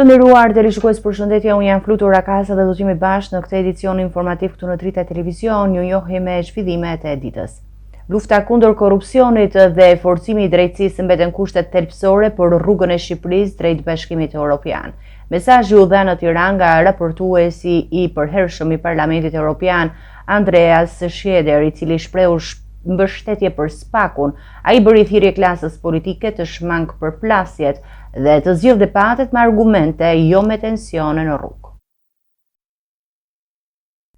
Të nderuar televizionist, përshëndetje, unë jam Flutur Rakasa dhe do të jemi bashkë në këtë edicion informativ këtu në Drita Televizion. Ju njohim me zhvillimet e ditës. Lufta kundër korrupsionit dhe forcimi i drejtësisë mbeten kushtet thelbësore për rrugën e Shqipërisë drejt Bashkimit Evropian. Mesazhi u dha në Tiranë nga raportuesi i përhershëm i Parlamentit Evropian, Andreas Schieder, i cili shprehu mbështetje për SPAK-un. Ai bëri thirrje klasës politike të shmangë përplasjet dhe të zgjidhë debatet me argumente, jo me tensione në rrugë.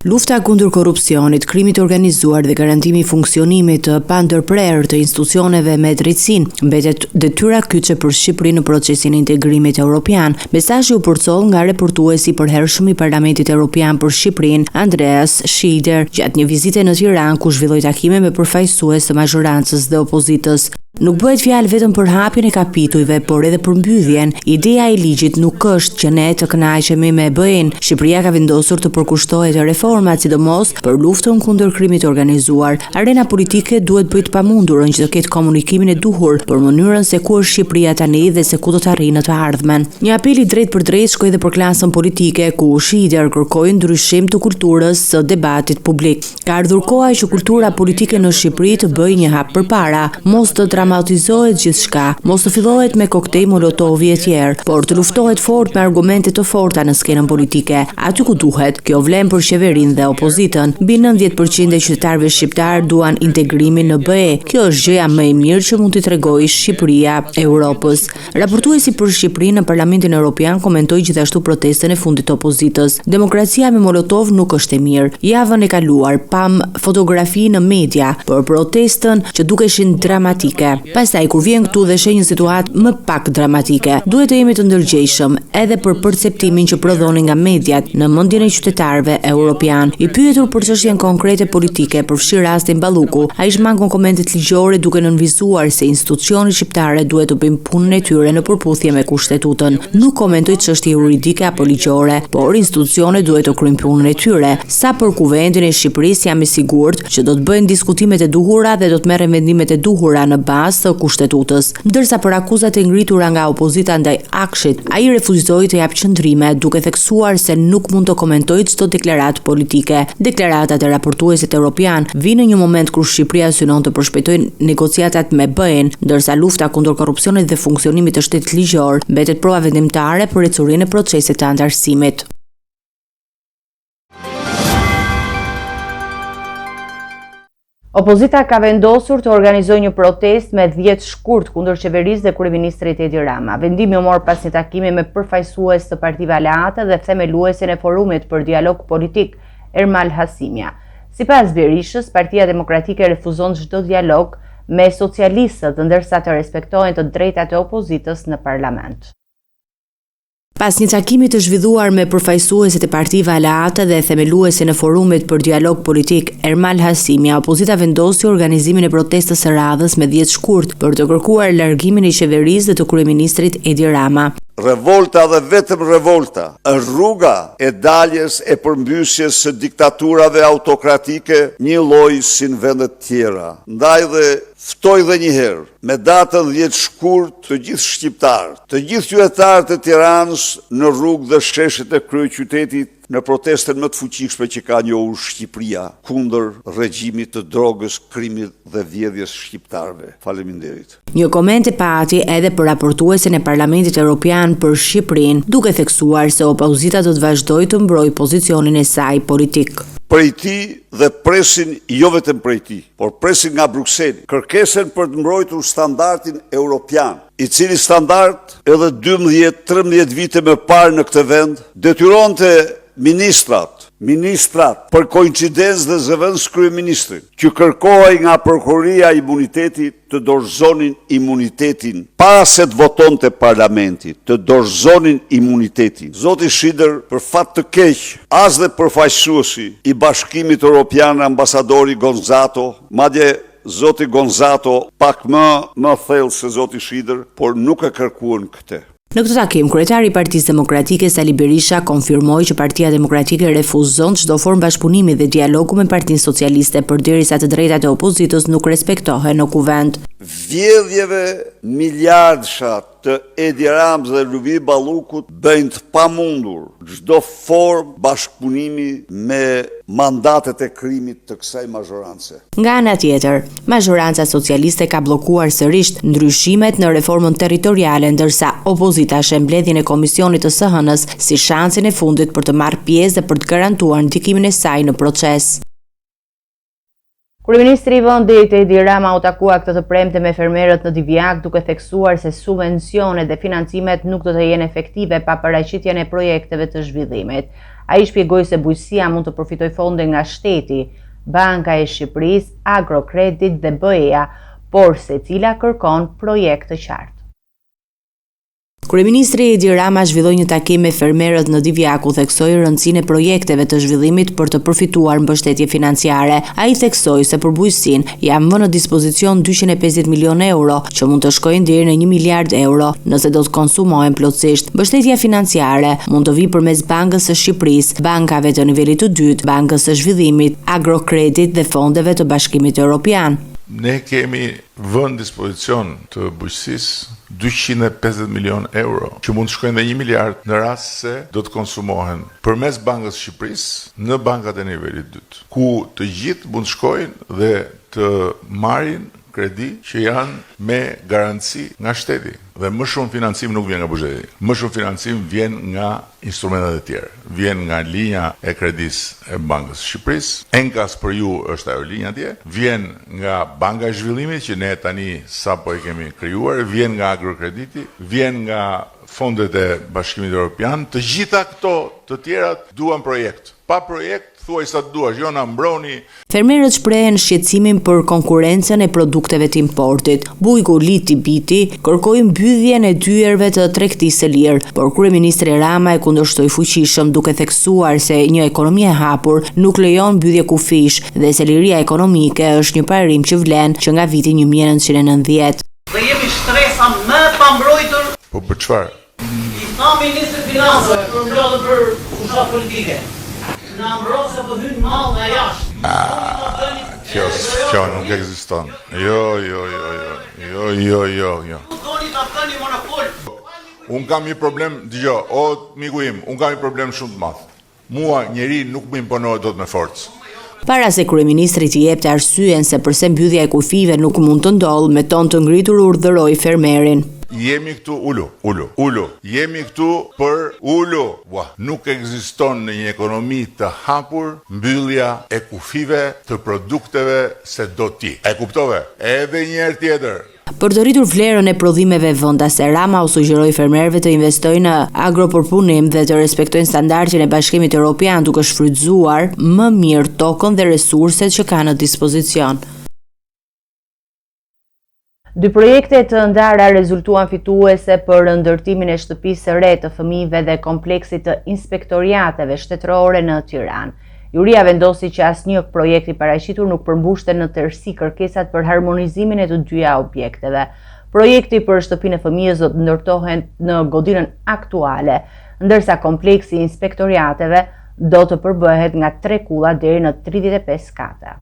Lufta kundër korrupsionit, krimit organizuar dhe garantimi i funksionimit të pandërprerë të institucioneve me drejtësinë mbetet detyra kyçe për Shqipërinë në procesin e integrimit evropian. Mesazhi u përcoll nga raportuesi i përhershëm i Parlamentit Evropian për Shqipërinë, Andreas Schieder, gjatë një vizite në Tiranë ku zhvilloi takime me përfaqësues të mazhorancës dhe opozitës. Nuk bëhet fjalë vetëm për hapjen e kapitujve, por edhe për mbylljen. Ideja e ligjit nuk është që ne të kënaqemi me BE-n. Shqipëria ka vendosur të përkushtohet te reformat, sidomos për luftën kundër krimit organizuar. Arena politike duhet bëjë të pamundurën që të ketë komunikimin e duhur për mënyrën se ku është Shqipëria tani dhe se ku do të arrijë në të ardhmen. Një apel i drejt për drejt shkoi edhe për klasën politike, ku Schieder kërkoi ndryshim të kulturës së debatit publik. Ka ardhur koha që kultura politike në Shqipëri të bëjë një hap përpara, mos të dramatizohet gjithçka, mos të fillohet me koktej molotovi e tjerë, por të luftohet fort me argumente të forta në skenën politike, aty ku duhet. Kjo vlen për qeverinë dhe opozitën. Mbi 90% e qytetarëve shqiptar duan integrimin në BE. Kjo është gjëja më e mirë që mund t'i tregojë Shqipëria Europës. Raportuesi për Shqipërinë në Parlamentin Evropian komentoi gjithashtu protestën e fundit të opozitës. Demokracia me molotov nuk është e mirë. Javën e kaluar pam fotografi në media për protestën që dukeshin dramatike. Pastaj kur vjen këtu dhe sheh një situatë më pak dramatike, duhet të jemi të ndërgjegjshëm edhe për perceptimin që prodhoni nga mediat në mendjen e qytetarëve evropian. I pyetur për çështjen konkrete politike, përfshi rastin Balluku, ai shmangon komentet ligjore duke nënvizuar se institucionet shqiptare duhet të bëjnë punën e tyre në përputhje me kushtetutën. Nuk komentoi çështje juridike apo ligjore, por institucionet duhet të kryejnë punën e tyre. Sa për kuvendin e Shqipërisë, jam i sigurt që do të bëhen diskutimet e duhura dhe do të merren vendimet e duhura në bazë të kushtetutës. Ndërsa për akuzat e ngritura nga opozita ndaj Akshit, ai refuzoi të japë qëndrime, duke theksuar se nuk mund të komentojë çdo deklaratë politike. Deklaratat e raportuesit evropian vinë në një moment kur Shqipëria synon të përshpejtojë negociatat me BE-n, ndërsa lufta kundër korrupsionit dhe funksionimit të shtetit ligjor mbetet prova vendimtare për ecurinë e procesit të antarësimit. Opozita ka vendosur të organizojë një protest me 10 shkurt kundër qeverisë dhe kryeministrit Edi Rama. Vendimi u mor pas një takimi me përfaqësues të partive aleate dhe themeluesin e forumit për dialog politik, Ermal Hasimja. Sipas Berishës, Partia Demokratike refuzon çdo dialog me socialistët, ndërsa të respektohen të drejtat e opozitës në parlament. Pas një takimi të zhvilluar me përfaqësuesit e partive aleate dhe themeluesin e forumit për dialog politik, Ermal Hasimja, opozita vendosi organizimin e protestës së radhës me 10 shkurt për të kërkuar largimin e qeverisë dhe të kryeministrit Edi Rama. Revolta dhe vetëm revolta është rruga e daljes e përmbysjes së diktaturave autokratike, një lloj si në vendet tjera. Ndaj dhe ftoj dhe njëherë, me datën 10 shkurt, të gjithë shqiptarët, të gjithë qytetarët e Tiranës në rrugë dhe sheshet e kryeqytetit në protestën më të fuqishme që ka njohur Shqipëria kundër regjimit të drogës, krimit dhe vjedhjes shqiptarëve. Faleminderit. Një koment e pati edhe për raportuesin e Parlamentit Evropian për Shqipërinë, duke theksuar se opozita do të vazhdojë të mbrojë pozicionin e saj politik. Prej ti dhe presin jo vetëm prej ti, por presin nga Brukseli, kërkesen për të mbrojtur standardin europian, i cili standard edhe 12-13 vite më parë në këtë vend detyronte ministrat për koincidencë dhe zëvendës kryeministrin, që kërkohej nga prokuroria imuniteti të dorëzonin imunitetin, para se të votonte parlamenti, të dorëzonin imunitetin. Zoti Schieder, për fat të keq, as dhe përfaqësuesi i Bashkimit Evropian, ambasadori Gonzato, madje zoti Gonzato pak më thellë se zoti Schieder, por nuk e kërkuan këtë. Në këtë takim, kryetari i Partisë Demokratike Sali Berisha konfirmoi që Partia Demokratike refuzon çdo formë bashkëpunimi dhe dialogu me Partinë Socialiste përderisa të drejtat e opozitës nuk respektohen në kuvend. Vjedhjeve miljardësha të Edi Ramës dhe Luvie Ballukut bëjnë të pamundur çdo formë bashkëpunimi me mandatet e krimit të kësaj mazhorance. Nga ana tjetër, mazhoranca socialiste ka bllokuar sërish ndryshimet në reformën territoriale, ndërsa opozita sheh mbledhjen e komisionit të SHN-s si shansin e fundit për të marrë pjesë dhe për të garantuar ndikimin e saj në proces. Kryeministri i vendit Edi Rama u takua këtë të premte me fermerët në Divjak, duke theksuar se subvencionet dhe financimet nuk do të jenë efektive pa paraqitjen e projekteve të zhvillimit. Ai shpjegoi se bujqësia mund të përfitojë fonde nga shteti, Banka e Shqipërisë, Agrokredit dhe BE-ja, por secila kërkon projekt të qartë. Kryeministri Edi Rama zhvilloi një takim me fermerët në Divjak, u theksoi rëndësinë e projekteve të zhvillimit për të përfituar mbështetje financiare. Ai theksoi se për bujqësinë janë vënë në dispozicion 250 milionë euro, që mund të shkojnë deri në 1 miliard euro nëse do të konsumohen plotësisht. Mbështetja financiare mund të vijë përmes Bankës së Shqipërisë, bankave të nivelit të dytë, Bankës së Zhvillimit, Agrokredit dhe fondeve të Bashkimit Evropian. Ne kemi vënë dispozicion të bujqësisë 250 milion euro, që mund të shkojnë dhe 1 miliard në rast se do të konsumohen përmes Bankës së Shqipërisë në bankat e nivelit dytë, ku të gjithë mund të shkojnë dhe të marrin kredi që janë me garanci nga shteti. Dhe më shumë financim nuk vjen nga buxheti. Më shumë financim vjen nga instrumentet e tjera. Vjen nga linja e kredisë e Bankës së Shqipërisë. Enkas për ju është ajo linja atje. Vjen nga Banka e Zhvillimit që ne tani sapo e kemi krijuar, vjen nga Agrokrediti, vjen nga fondet e Bashkimit Evropian. Të gjitha këto të tjerat duan projekt. Pa projekt thuaj sa duash, jo na mbroni. Fermerët shprehen shqetësimin për konkurrencën e produkteve të importit. Bujku Liti Biti kërkoi mbylljen e dyerve të tregtisë së lirë, por kryeministri Rama e kundërshtoi fuqishëm, duke theksuar se një ekonomi e hapur nuk lejon mbyllje kufish dhe se liria ekonomike është një parim që vlen që nga viti 1990. Dhe jemi shtresa më pambrojtur. Po për çfarë? I tha ministri financave për mbledhje për fushat politike. Na mbrose po hyn mall nga jashtë. Kjo nuk ekziston. Jo. Doni ta thëni monopol. Un kam një problem, dëgjoj, o miku im, un kam një problem shumë të madh. Mua njeri nuk më imponohet dot me forcë. Para se kryeministri të jepte arsyeën se pse mbyllja e kufive nuk mund të ndodhë, me ton të ngritur urdhëroi fermerin. Jemi këtu ulu. Jemi këtu për ulu. Nuk ekziston në një ekonomi të hapur mbyllja e kufive të produkteve se do ti. E kuptove? Edhe një herë tjetër. Për të rritur vlerën e prodhimeve vendase, Rama u sugjeroi fermerëve të investojnë në agropërpunim dhe të respektojnë standardin e Bashkimit Evropian, duke shfrytzuar më mirë tokën dhe resurset që kanë në dispozicion. 2 projekte të ndara rezultuan fituese për ndërtimin e shtëpisë së re të fëmijëve dhe kompleksit të inspektoriateve shtetërore në Tiranë. Juria vendosi që asnjë projekt i paraqitur nuk përmbushte në tërësi kërkesat për harmonizimin e të dyja objekteve. Projekti për shtëpinë e fëmijës do të ndërtohet në godinën aktuale, ndërsa kompleksi i inspektoriateve do të përbëhet nga 3 kulla deri në 35 kate.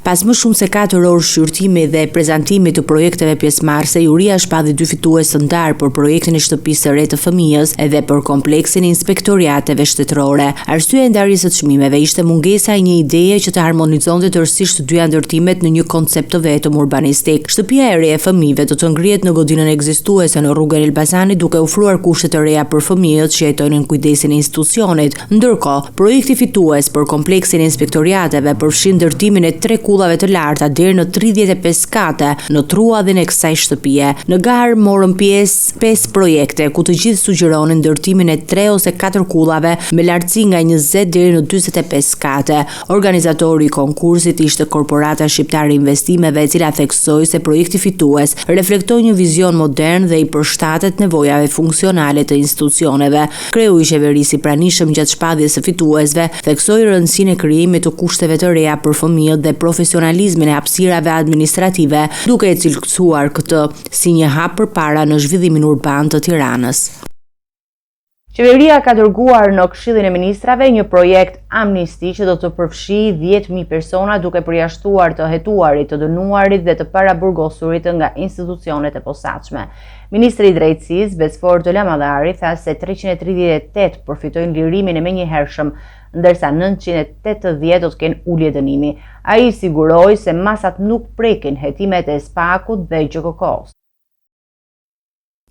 Pas më shumë se 4 orë shqyrtimi dhe prezantimi të projekteve pjesëmarrëse, juria shpalli 2 fitues të ndarë për projektin e shtëpisë së re të fëmijës dhe për kompleksin e inspektoriateve shtetërore. Arsyeja e ndarjes së çmimeve ishte mungesa e një ideje që të harmonizonte tërësisht të dyja ndërtimet në një koncept të vetëm urbanistik. Shtëpia e re e fëmijëve do të ngrihet në godinën ekzistuese në rrugën Elbasanit, duke ofruar kushte të reja për fëmijët që jetojnë në kujdesin e institucionit. Ndërkohë, projekti fitues për kompleksin e inspektoriateve përfshin ndërtimin e 3 kullave të larta deri në 35 kate në truadhin e kësaj shtëpie. Në garë morën pjesë 5 projekte, ku të gjithë sugjeronin ndërtimin e 3 ose 4 kullave me lartësi nga 20 deri në 45 kate. Organizatori i konkursit ishte Korporata Shqiptare e Investimeve, e cila theksoi se projekti fitues reflektoi një vizion modern dhe i përshtatet nevojave funksionale të institucioneve. Kreu i qeverisë i pranishëm gjatë shpalljes së fituesve theksoi rëndësinë e krijimit të kushteve të reja për fëmijët dhe profesionalizmin e hapësirave administrative, duke e cilësuar këtë si një hap përpara në zhvillimin urban të Tiranës. Qeveria ka dërguar në Këshillin e Ministrave një projekt amnisti që do të përfshijë 10.000 persona duke përjashtuar të hetuarit, të dënuarit dhe të paraburgosurit nga institucionet e posaçme. Ministri i Drejtësisë, Besfort Lamadari, tha se 338 përfitojnë lirimin e menjëhershëm, ndërsa 980 do të kenë ulje dënimi. Ai siguroi se masat nuk prekin hetimet e SPAK-ut dhe GJKK-s.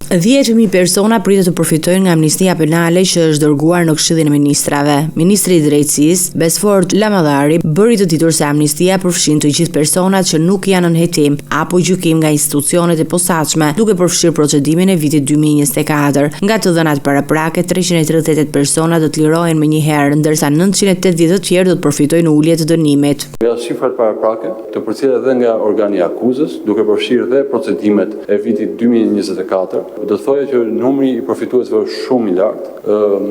10.000 persona pritet të përfitojnë nga amnistia penale që është dërguar në Këshillin e Ministrave. Ministri i Drejtësisë, Besfort Lamadari, bëri të ditur se amnistia përfshin të gjithë personat që nuk janë në hetim apo gjykim nga institucionet e posaçme, duke përfshirë procedimin e vitit 2024. Nga të dhënat paraprake, 338 persona do të lirohen menjëherë, ndërsa 980 të tjerë do të përfitojnë ulje të dënimit. Nga shifrat paraprake, të përcjella edhe nga organi i akuzës, duke përfshirë dhe procedimet e vitit 2024. Do të thoya që numri i përfituesve është shumë i lartë,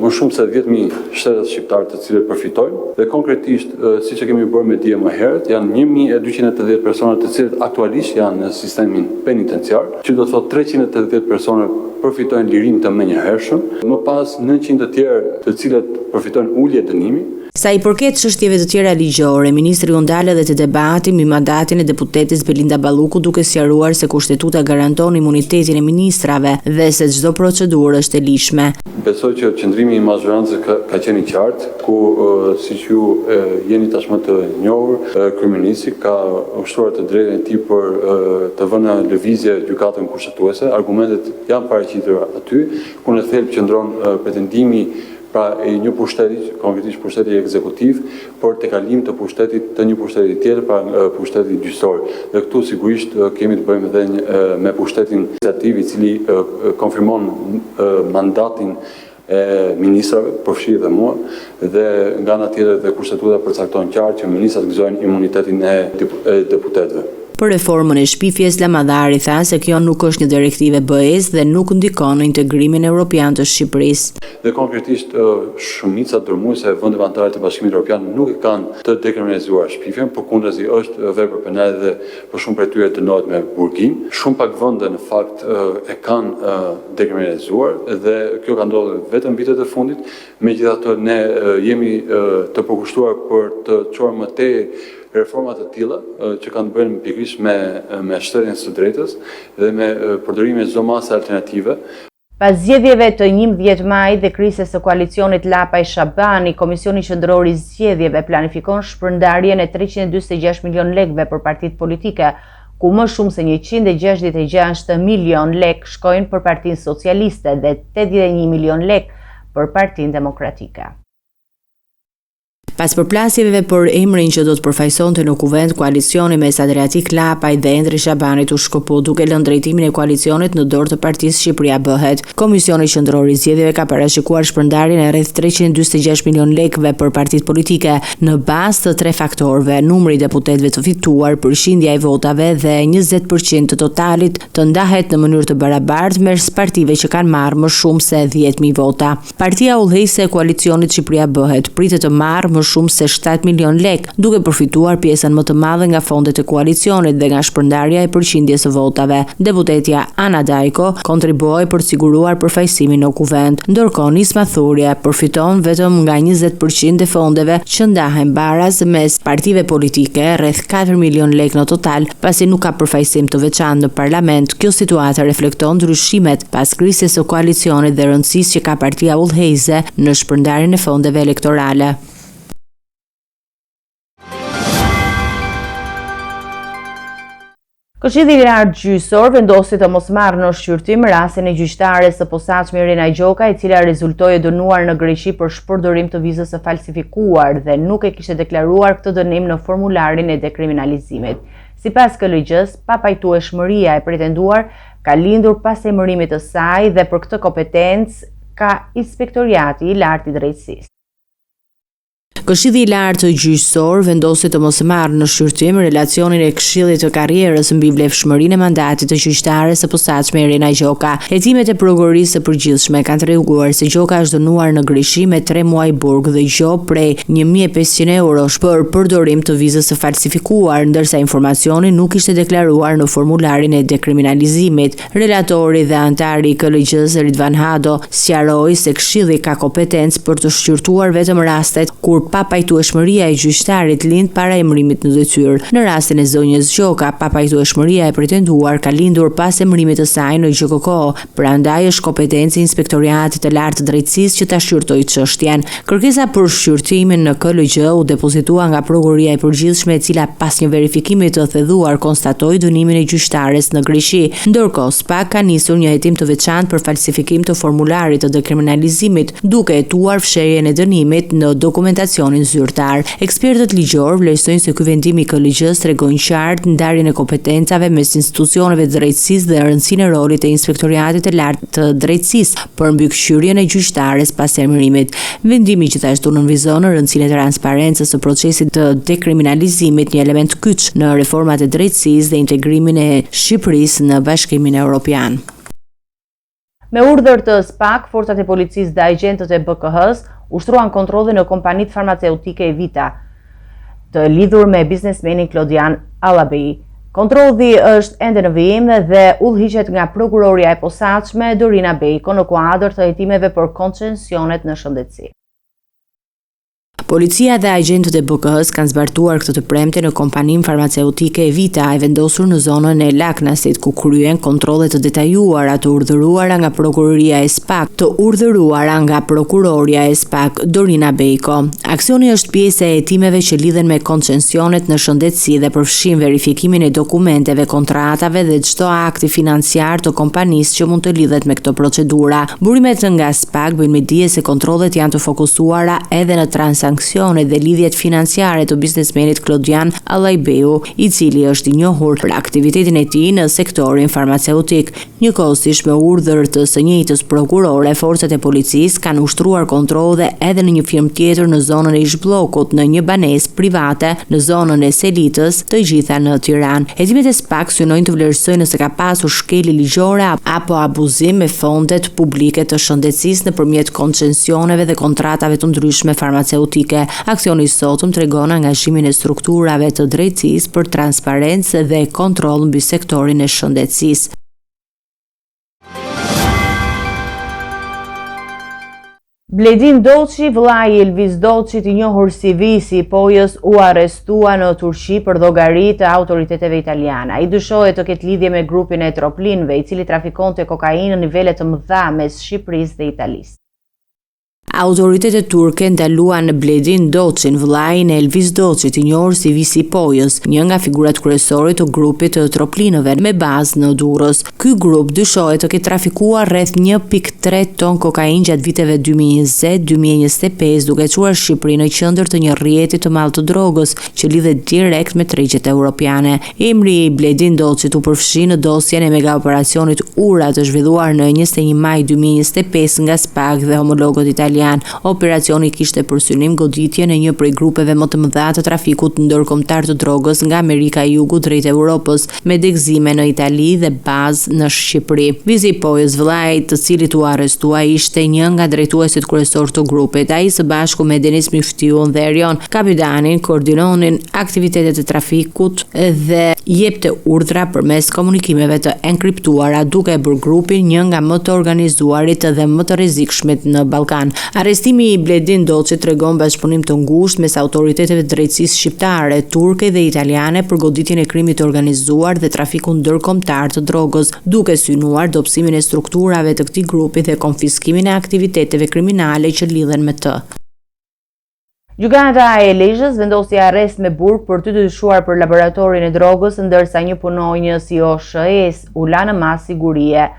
më shumë se 10.000 shtetet shqiptarë të cilët përfitojnë, dhe konkretisht, siç e kemi bërë me dje më herët, janë 1.280 persona të cilët aktualisht janë në sistemin penitenciar, që do të thotë 380 persona përfitojnë lirim të menjëhershëm, më pas 900 të tjerë të cilët përfitojnë ulje dënimi. Sa i përket çështjeve të tjera ligjore, ministri u ndal edhe te debati mbi mandatin e deputetes Belinda Balluku, duke sqaruar se kushtetuta garanton imunitetin e ministrave dhe se çdo procedurë është e lishme. Besoj që qëndrimi i mazhorancës ka qenë i qartë, ku siç ju jeni tashmë të njohur, kryeministri ka ushtruar të drejtën e tij për të vënë në lëvizje gjykatën kushtetuese. Argumentet janë paraqitur aty, ku në thelb qëndron pretendimi pra e një pushteti, konkretisht pushteti ekzekutiv, por te kalim të pushtetit të një pushteti tjetër, pra pushteti gjyqësor. Dhe këtu sigurisht kemi të bëjmë edhe me pushtetin legislativ, i cili konfirmon mandatin e ministrave, përfshi dhe mua, dhe nga ana tjetër dhe kushtetuta përcakton qartë që ministrat gëzojnë imunitetin e deputetëve. Për reformën e shpifjes, Lamadari tha se kjo nuk është një direktive BE-s dhe nuk ndikon në integrimin evropian të Shqipërisë. Dhe konkretisht shumica dërmuese e vendeve anëtare të Bashkimit Evropian nuk e kanë të dekriminalizuar shpifjen, përkundrazi është vepër penale dhe për shumë prej tyre dënohet me burgim. Shumë pak vende në fakt e kanë dekriminalizuar dhe kjo ka ndodhur vetëm vitet e fundit. Megjithatë ne jemi të përkushtuar për të çuar më tej reforma të tilla që kanë bërë pikërisht me shtërjen së drejtës dhe me përdorimin e çdo mase alternative. Pas zgjedhjeve të 11 majit dhe krisës së koalicionit Lapaj-Shabani, Komisioni Qendror i Zgjedhjeve planifikon shpërndarjen e 346 milion lekëve për partitë politike, ku më shumë se 166 milion lekë shkojnë për Partinë Socialiste dhe 81 milion lekë për Partinë Demokratike. Pas përplasjeve për emrin që do të përfaqësonte në kuvent koalicioni mes Adriatik Lapaj dhe Endri Shabanit u shkëpu duke lënë drejtimin e koalicionit në dorë të Partisë Shqipëria Bëhet. Komisioni Qendror i Zgjedhjeve ka parashikuar shpërndarjen e rreth 346 milion lekëve për partitë politike në bazë të 3 faktorëve: numri i deputetëve të fituar, përqindja e votave dhe 20% të totalit të ndahet në mënyrë të barabartë mes partive që kanë marrë më shumë se 10.000 vota. Partia udhëheqëse e koalicionit Shqipëria Bëhet pritet të marrë më shumë se 7 milion lekë, duke përfituar pjesën më të madhe nga fondet e koalicionit dhe nga shpërndarja e përqindjes së votave. Deputetja Ana Dajko kontribuoi për të siguruar përfaqësimin në kuvent, ndërkohë Nisma Thurje përfiton vetëm nga 20% e fondeve që ndahen baraz mes partive politike, rreth 4 milion lekë në total, pasi nuk ka përfaqësim të veçantë në parlament. Kjo situatë reflekton ndryshimet pas krisës së koalicionit dhe rëndësisë që ka partia udhëheqëse në shpërndarjen e fondeve elektorale. Këshilli Lartë Gjyqësor vendosi të mos marrë në shqyrtim rastin e gjyqtares së posaçme Irina Gjoka, e cila rezultoi e dënuar në Greqi për shpërdorim të vizës së falsifikuar dhe nuk e kishte deklaruar këtë dënim në formularin e dekriminalizimit. Sipas KLG-s, papajtueshmëria e pretenduar ka lindur pas emërimit të saj dhe për këtë kompetencë ka Inspektoriati i Lartë i Drejtësisë. Këshilli i lartë gjyqësor vendosi të mos marrë në shqyrtim relacionin e Këshillit të Karrierës mbi vlefshmërinë e mandatit të gjyqtares së posaçme Irena Gjoka. Hetimet e prokurorisë së përgjithshme kanë treguar se Gjoka është dënuar në Greqi me 3 muaj burg dhe gjop prej 1.500 eurosh për përdorim të vizës së falsifikuar, ndërsa informacioni nuk ishte deklaruar në formularin e dekriminalizimit. Relatori dhe antari i KLG-s Ridvan Hado sqaroi se Këshilli ka kompetencë për të shqyrtuar vetëm rastet kur papajtueshmëria e gjyqtarit lind para emërimit në detyrë. Në rastin e zonjës Gjoka, papajtueshmëria e pretenduar ka lindur pas emërimit të saj në GJKO, prandaj është kompetencë e Inspektoriatit të Lartë të Drejtësisë që ta shqyrtojë çështjen. Kërkesa për shqyrtimin në KLG u depozitua nga Prokuroria e Përgjithshme, e cila pas një verifikimi të thedhuar konstatoi dënimin e gjyqtares në Greqi. Ndërkohë, SPAK ka nisur një hetim të veçantë për falsifikim të formularit të dekriminalizimit, duke hetuar fshehjen e dënimit në dokumentacionin zyrtar. Ekspertët ligjor vlerësojnë se ky vendim i KLG-s tregon qartë ndarjen e kompetencave mes institucioneve të drejtësisë dhe rëndësinë e rolit të Inspektoriatit të Lartë të Drejtësisë për mbikëqyrjen e gjyqtares pas emërimit. Vendimi gjithashtu nënvizon rëndësinë e transparencës së procesit të dekriminalizimit, një element kyç në reformat e drejtësisë dhe integrimin e Shqipërisë në Bashkimin Evropian. Me urdhër të SPAK, forcat e policisë dhe agjentët e BKH-s ushtruan kontrolle në kompanitë farmaceutike Evita, të lidhur me biznesmenin Klodian Allabei. Kontrolli është ende në vijim dhe udhëhiqet nga prokuroria e posaçme Dorina Bejko në kuadër të hetimeve për koncesionet në shëndetësi. Policia dhe agjentët e BKH-s kanë zbartuar këtë të premte në kompaninë farmaceutike Evita, e vendosur në zonën e Laknasit, ku kryen kontrolle të detajuara të urdhëruara nga prokuroria e SPAK, Dorina Bejko. Aksioni është pjesë e hetimeve që lidhen me koncesionet në shëndetësi dhe përfshin verifikimin e dokumenteve, kontratave dhe çdo akti financiar të kompanisë që mund të lidhet me këto procedura. Burimet nga SPAK bëjnë me dije se kontrollet janë të fokusuara edhe në sanksionet dhe lidhjet financiare të biznesmenit Klodian Allabeu, i cili është i njohur për aktivitetin e tij në sektorin farmaceutik. Njëkohësisht me urdhër të së njëjtës prokurore, forcat e policisë kanë ushtruar kontrolle edhe në një firmë tjetër në zonën e ish-bllokut, në një banesë private në zonën e Selitës, të gjitha në Tiranë. Hetimet e SPAK synojnë të vlerësojnë nëse ka pasur shkelje ligjore apo abuzim me fondet publike të shëndetësisë nëpërmjet koncesioneve dhe kontratave të ndryshme farmaceutike. Aksioni i sotëm tregon angazhimin e strukturave të drejtësisë për transparencë dhe kontroll mbi sektorin e shëndetësisë. Bledin Doçi, vllai i Elvis Doçit, i njohur si Visi Pojës, u arrestua në Turqi për llogari të autoriteteve italiane. Ai dyshohet të ketë lidhje me grupin e troplinëve, i cili trafikonte kokainë në nivele të mëdha mes Shqipërisë dhe Italisë. Autoritetet turke ndaluan Bledin Doçin, vllain e Elvis Doçit, i njohur si Visi Pojës, një nga figurat kryesore të grupit të troplinëve me bazë në Durrës. Ky grup dyshohet të ketë trafikuar rreth 1.3 ton kokainë gjatë viteve 2020-2025, duke çuar Shqipërinë në qendër të një rrjeti të madh të drogës që lidhet direkt me tregjet europiane. Emri i Bledin Doçit u përfshi në dosjen e megaoperacionit Ura, të zhvilluar në 21 maj 2025 nga SPAK dhe homologët italianë. Operacioni kishte për synim goditjen e një prej grupeve më të mëdha të trafikut ndërkombëtar të drogës nga Amerika e Jugut drejt Evropës, me degëzime në Itali dhe bazë në Shqipëri. Visi Pojës, vllai të cilit u arrestua, ishte një nga drejtuesit kryesor të grupit. Ai së bashku me Denis Miftiun dhe Erion Kapitanin koordinonin aktivitetet e trafikut dhe jepte urdhra përmes komunikimeve të enkriptuara, duke bërë grupin një nga më të organizuarit dhe më të rrezikshmit në Ballkan. Arrestimi i Bledin Doçit tregon bashkëpunim të ngushtë mes autoriteteve të drejtësisë shqiptare, turke dhe italiane për goditjen e krimit të organizuar dhe trafikun ndërkombëtar të drogës, duke synuar dobësimin e strukturave të këtij grupi dhe konfiskimin e aktiviteteve kriminale që lidhen me të. Gjykata e Lezhës vendosi arrest me burg për të dyshuar për laboratorin e drogës, ndërsa një punonjës i OSHE-s u la në mas sigurie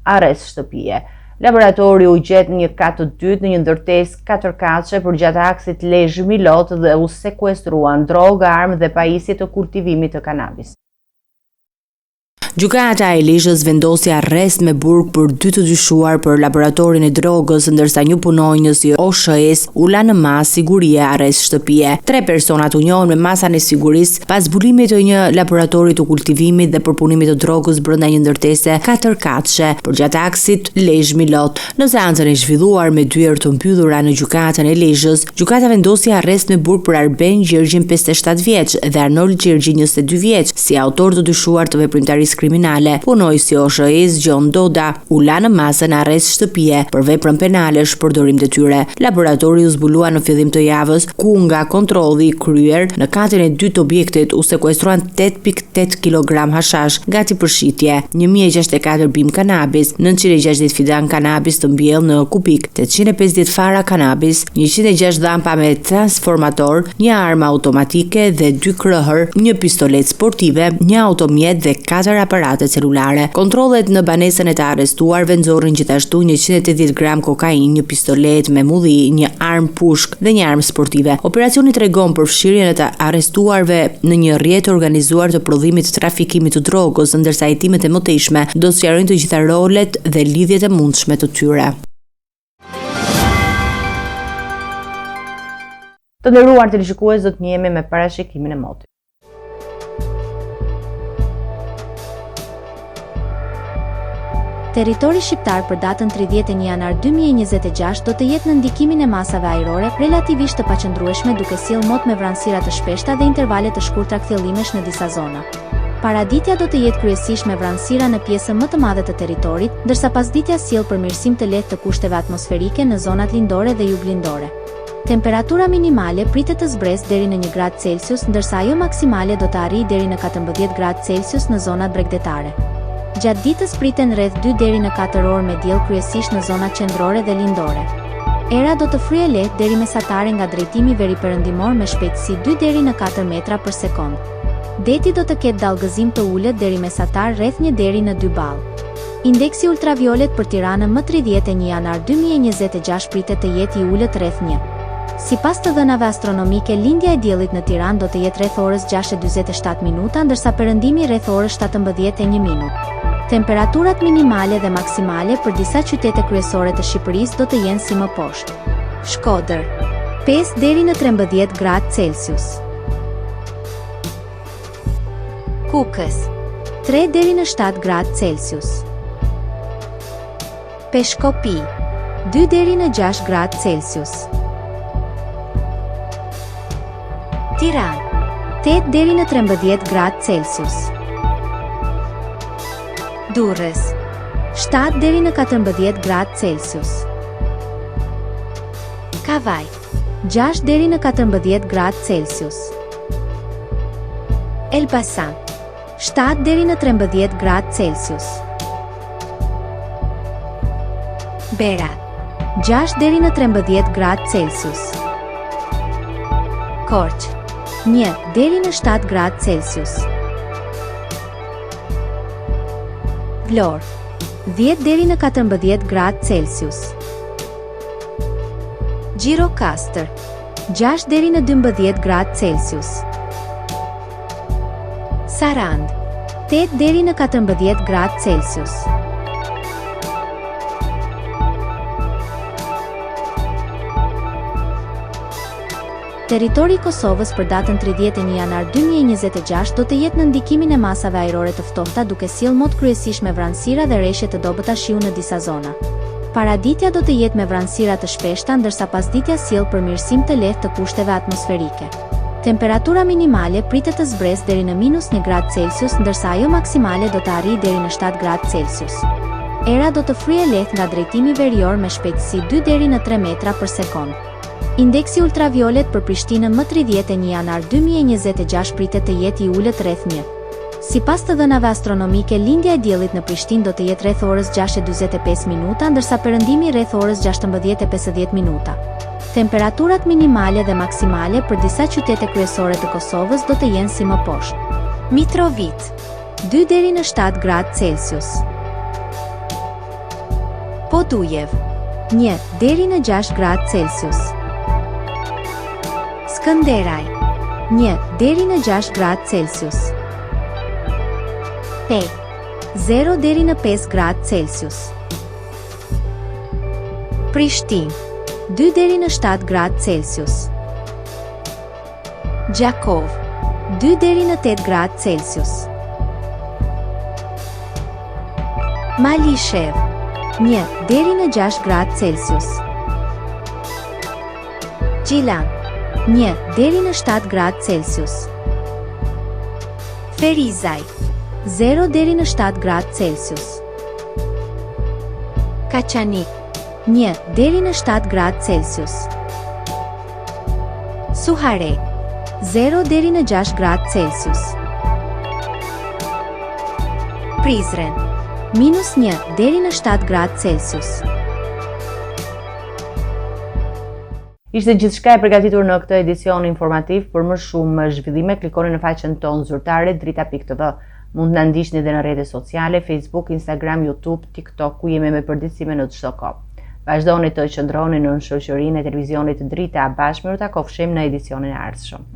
arrest shtëpie. Laboratori u gjet në një kat të dytë në një ndërtesë 4 katëshe përgjatë aksit Lezhë-Milot dhe u sekuestruan drogë, armë dhe pajisje të kultivimit të kanabis. Gjykata e Lezhës vendosi arrest me burg për 2 të dyshuar për laboratorin e drogës, ndërsa një punonjës i OSHE-s u la në masë sigurie arrest shtëpie. 3 personat u njohën me masën e sigurisë pas zbulimit të një laboratori të kultivimit dhe përpunimit të drogës brenda një ndërtese 4 katëshe përgjatë aksit Lezhë-Milot. Në seancën e zhvilluar me dyer të mbyllura në gjykatën e Lezhës, gjykata vendosi arrest me burg për Arben Gjergjin 57 vjeç dhe Arnold Gjergji 22 vjeç si autor të dyshuar të veprimtarisë kriminale. Punojësi i OSHE-s Gjon Doda u la në masën arrest shtëpie për veprën penale shpërdorim detyre. Laboratori u zbulua në fillim të javës, ku nga kontrolli i kryer në katën e 2 të objektit u sekuestruan 8.8 kg hashash gati për shitje, 1064 bim kanabis, 960 fidan kanabis të mbjellë në kupik, 850 fara kanabis, 106 dhampa me transformator, një armë automatike dhe 2 krëhër, një pistolet sportive, një automjet dhe 4 aparate celulare. Kontrollet në banesën e të arrestuarve nxorrin gjithashtu 180 gram kokainë, një pistolet me mulli, një armë pushk dhe një armë sportive. Operacioni tregon për fshirjen e të arrestuarve në një rrjet organizuar të prodhimit të trafikimit të drogës, ndërsa hetimet e mëtejshme do sqarojnë të gjitha rolet dhe lidhjet e mundshme të tyre. Të nderuar televizionistë, do të njihemi me parashikimin e motit. Territori shqiptar për datën 31 janar 2026 do të jetë në ndikimin e masave ajrore relativisht të paqëndrueshme, duke sjellë mot me vranësira të shpeshta dhe intervale të shkurtra kthjellimesh në disa zona. Paraditja do të jetë kryesisht me vranësira në pjesën më të madhe të territorit, ndërsa pasditja sjell përmirësim të lehtë të kushteve atmosferike në zonat lindore dhe juglindore. Temperatura minimale pritet të zbresë deri në 1 gradë Celsius, ndërsa ajo maksimale do të arrijë deri në 14 gradë Celsius në zonat bregdetare. Gjatë ditës priten rreth 2 deri në 4 orë me diell kryesisht në zonat qendrore dhe lindore. Era do të fryejë lehtë deri mesatare nga drejtimi veriperëndimor me shpejtësi 2 deri në 4 metra për sekond. Deti do të ketë dallgëzim të ulët deri mesatar rreth 1 deri në 2 ball. Indeksi ultraviolet për Tiranën më 31 janar 2026 pritet të jetë i ulët rreth 1. Sipas të dhënave astronomike, lindja e diellit në Tiranë do të jetë rreth orës 6:47 minuta, ndërsa perëndimi rreth orës 17:01 minutë. Temperaturat minimale dhe maksimale për disa qytete kryesore të Shqipërisë do të jenë si më poshtë. Shkodër, 5 deri në 13 gradë Celsius. Kukës, 3 deri në 7 gradë Celsius. Peshkopi, 2 deri në 6 gradë Celsius. Tiranë, 8 deri në 13 gradë Celsius. Durrës, 7 deri në 14 gradë Celsius. Kavaj, 6 deri në 14 gradë Celsius. Elbasan, 7 deri në 13 gradë Celsius. Berat, 6 deri në 13 gradë Celsius. Korç, 1 deri në 7 gradë Celsius. Vlorë, 10 deri në 14 gradë Celsius. Gjirokastër, 6 deri në 12 gradë Celsius. Sarand, 8 deri në 14 gradë Celsius. Territori i Kosovës për datën 31 janar 2026 do të jetë në ndikimin e masave ajrore të ftohta, duke sjellë mot kryesisht me vranësira dhe rreshje të dobëta shiu në disa zona. Paraditja do të jetë me vranësira të shpeshta, ndërsa pasditja sjell përmirësim të lehtë të kushteve atmosferike. Temperatura minimale pritet të zbresë deri në -1 gradë Celsius, ndërsa ajo maksimale do të arrijë deri në 7 gradë Celsius. Era do të fryejë lehtë nga drejtimi verior me shpejtësi 2 deri në 3 metra për sekond. Indeksi ultraviolet për Prishtinën më 31 janar 2026 pritet të jetë i ulët rreth 1. Sipas të dhënave astronomike, lindja e diellit në Prishtinë do të jetë rreth orës 6:45 minuta, ndërsa perëndimi rreth orës 16:50 minuta. Temperaturat minimale dhe maksimale për disa qytete kryesore të Kosovës do të jenë si më poshtë. Mitrovica, 2 deri në 7 gradë Celsius. Podujev, 1 deri në 6 gradë Celsius. Skënderaj, 1 deri në 6 gradë Celsius. Pej, 0 deri në 5 gradë Celsius. Prishtinë 2 deri në 7 gradë Celsius. Gjakov 2 deri në 8 gradë Celsius. Malishev 1 deri në 6 gradë Celsius. Gjilan 1 deri në 7 gradë Celsius. Ferizaj 0 deri në 7 gradë Celsius. Kaçanik 1 deri në 7 gradë Celsius. Suharek 0 deri në 6 gradë Celsius. Prizren -1 deri në 7 gradë Celsius. Ishte gjithçka e përgatitur në këtë edicion informativ. Për më shumë zhvillime, klikoni në faqen tonë zyrtare drita.tv. Mund të na ndiqni edhe në rrjetet sociale, Facebook, Instagram, YouTube, TikTok, ku jemi me përditësime në çdo kohë. Vazhdoni të qëndroni në shoqërinë e televizionit Drita. Bashkë miru takofshim në edicionin e ardhshëm.